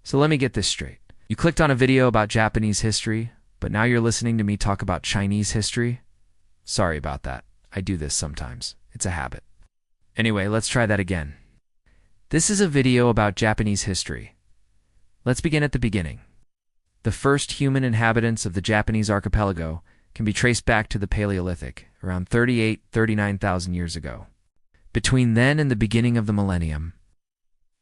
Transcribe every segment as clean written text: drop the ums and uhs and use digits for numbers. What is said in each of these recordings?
So let me get this straight. You clicked on a video about Japanese history, but now you're listening to me talk about Chinese history? Sorry about that. I do this sometimes. It's a habit. Anyway, let's try that again. This is a video about Japanese history. Let's begin at the beginning. The first human inhabitants of the Japanese archipelago can be traced back to the Paleolithic, around 39,000 years ago. Between then and the beginning of the millennium,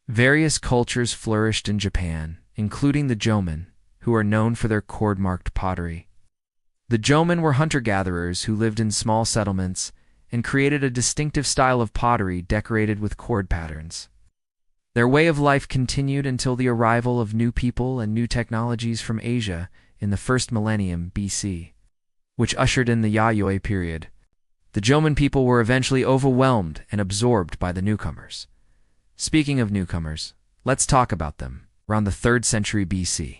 various cultures flourished in Japan, including the Jomon, who are known for their cord-marked pottery. The Jomon were hunter-gatherers who lived in small settlements and created a distinctive style of pottery decorated with cord patterns. Their way of life continued until the arrival of new people and new technologies from Asia in the first millennium BC, which ushered in the Yayoi period. The Jomon people were eventually overwhelmed and absorbed by the newcomers. Speaking of newcomers, let's talk about them. Around the 3rd century BC,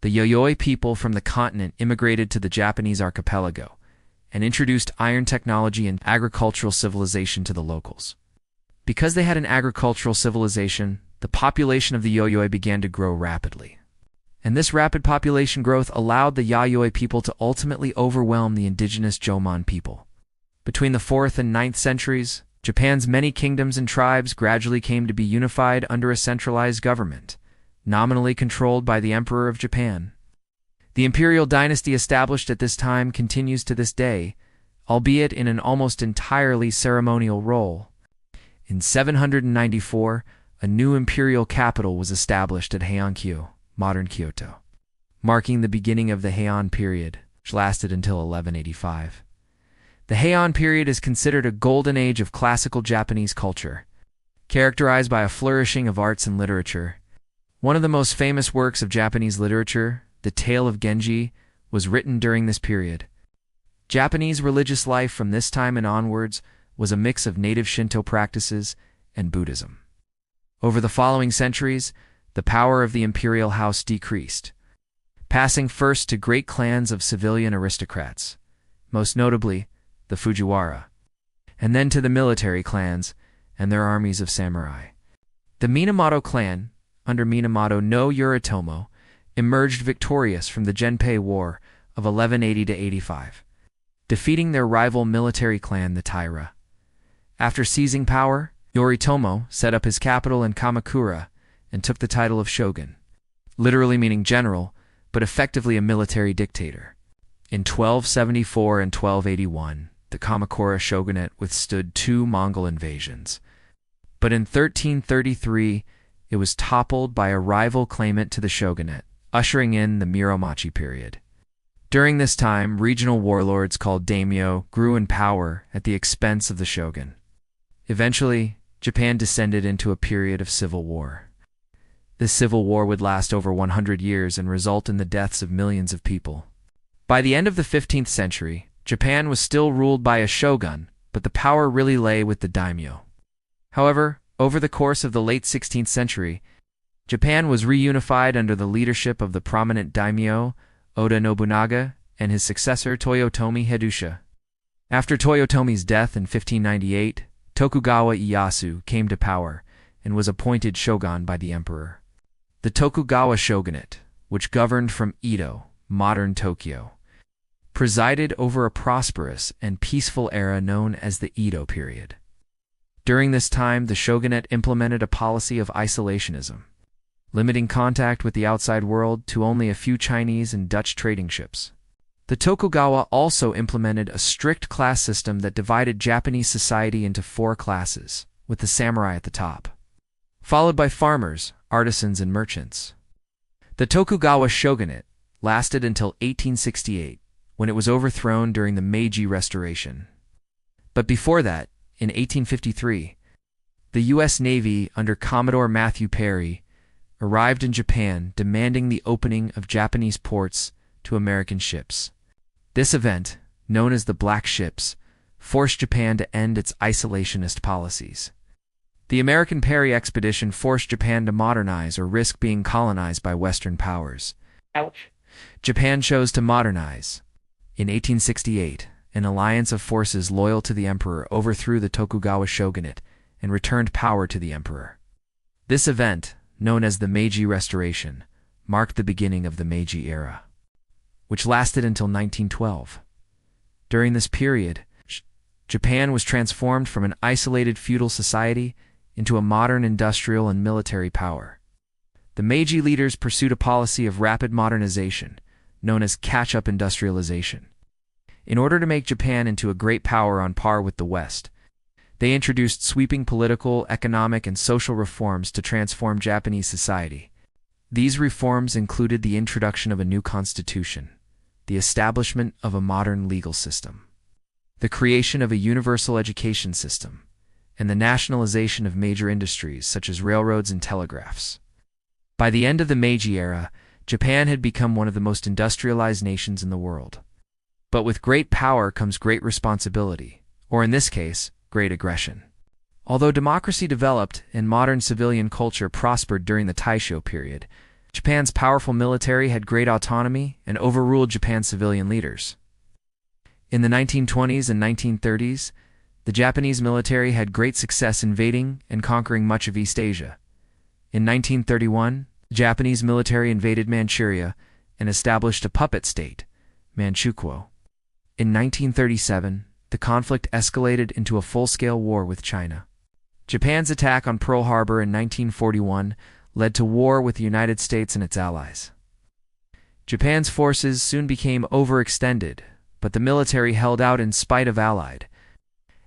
the Yayoi people from the continent immigrated to the Japanese archipelago and introduced iron technology and agricultural civilization to the locals. Because they had an agricultural civilization, the population of the Yayoi began to grow rapidly. And this rapid population growth allowed the Yayoi people to ultimately overwhelm the indigenous Jomon people. Between the 4th and 9th centuries, Japan's many kingdoms and tribes gradually came to be unified under a centralized government, nominally controlled by the Emperor of Japan. The imperial dynasty established at this time continues to this day, albeit in an almost entirely ceremonial role. In 794, a new imperial capital was established at Heian-kyo, modern Kyoto, marking the beginning of the Heian period, which lasted until 1185. The Heian period is considered a golden age of classical Japanese culture, characterized by a flourishing of arts and literature. One of the most famous works of Japanese literature, The Tale of Genji, was written during this period. Japanese religious life from this time and onwards was a mix of native Shinto practices and Buddhism. Over the following centuries, the power of the imperial house decreased, passing first to great clans of civilian aristocrats, most notably the Fujiwara, and then to the military clans and their armies of samurai. The Minamoto clan, under Minamoto no Yoritomo, emerged victorious from the Genpei War of 1180–85, defeating their rival military clan, the Taira. After seizing power, Yoritomo set up his capital in Kamakura and took the title of shogun, literally meaning general, but effectively a military dictator. In 1274 and 1281, the Kamakura shogunate withstood 2 Mongol invasions, but in 1333 it was toppled by a rival claimant to the shogunate, ushering in the Muromachi period. During this time, regional warlords called daimyo grew in power at the expense of the shogun. Eventually, Japan descended into a period of civil war. This civil war would last over 100 years and result in the deaths of millions of people. By the end of the 15th century, Japan was still ruled by a shogun, but the power really lay with the daimyo. However, over the course of the late 16th century, Japan was reunified under the leadership of the prominent daimyo, Oda Nobunaga, and his successor Toyotomi Hideyoshi. After Toyotomi's death in 1598, Tokugawa Ieyasu came to power and was appointed shogun by the emperor. The Tokugawa shogunate, which governed from Edo, modern Tokyo, presided over a prosperous and peaceful era known as the Edo period. During this time, the shogunate implemented a policy of isolationism, limiting contact with the outside world to only a few Chinese and Dutch trading ships. The Tokugawa also implemented a strict class system that divided Japanese society into 4 classes, with the samurai at the top, followed by farmers, artisans, and merchants. The Tokugawa shogunate lasted until 1868, when it was overthrown during the Meiji Restoration. But before that, in 1853, the U.S. Navy under Commodore Matthew Perry arrived in Japan demanding the opening of Japanese ports to American ships. This event, known as the Black Ships, forced Japan to end its isolationist policies. The American Perry expedition forced Japan to modernize or risk being colonized by Western powers. Ouch. Japan chose to modernize. In 1868, an alliance of forces loyal to the emperor overthrew the Tokugawa shogunate and returned power to the emperor. This event, known as the Meiji Restoration, marked the beginning of the Meiji era, which lasted until 1912. During this period, Japan was transformed from an isolated feudal society into a modern industrial and military power. The Meiji leaders pursued a policy of rapid modernization, known as catch-up industrialization. In order to make Japan into a great power on par with the West, they introduced sweeping political, economic, and social reforms to transform Japanese society. These reforms included the introduction of a new constitution, the establishment of a modern legal system, the creation of a universal education system, and the nationalization of major industries such as railroads and telegraphs. By the end of the Meiji era, Japan had become one of the most industrialized nations in the world. But with great power comes great responsibility, or in this case, great aggression. Although democracy developed and modern civilian culture prospered during the Taisho period, Japan's powerful military had great autonomy and overruled Japan's civilian leaders. In the 1920s and 1930s, the Japanese military had great success invading and conquering much of East Asia. In 1931, the Japanese military invaded Manchuria and established a puppet state, Manchukuo. In 1937, the conflict escalated into a full-scale war with China. Japan's attack on Pearl Harbor in 1941 led to war with the United States and its allies. Japan's forces soon became overextended, but the military held out in spite of Allied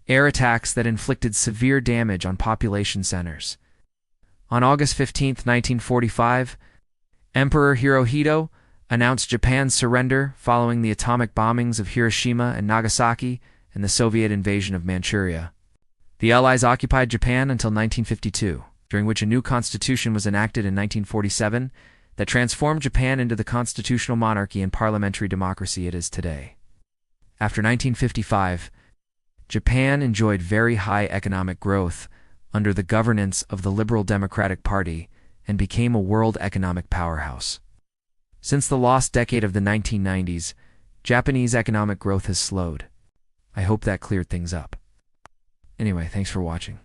air attacks that inflicted severe damage on population centers. On August 15, 1945, Emperor Hirohito announced Japan's surrender following the atomic bombings of Hiroshima and Nagasaki and the Soviet invasion of Manchuria. The Allies occupied Japan until 1952, during which a new constitution was enacted in 1947 that transformed Japan into the constitutional monarchy and parliamentary democracy it is today. After 1955, Japan enjoyed very high economic growth under the governance of the Liberal Democratic Party and became a world economic powerhouse. Since the lost decade of the 1990s, Japanese economic growth has slowed. I hope that cleared things up. Anyway, thanks for watching.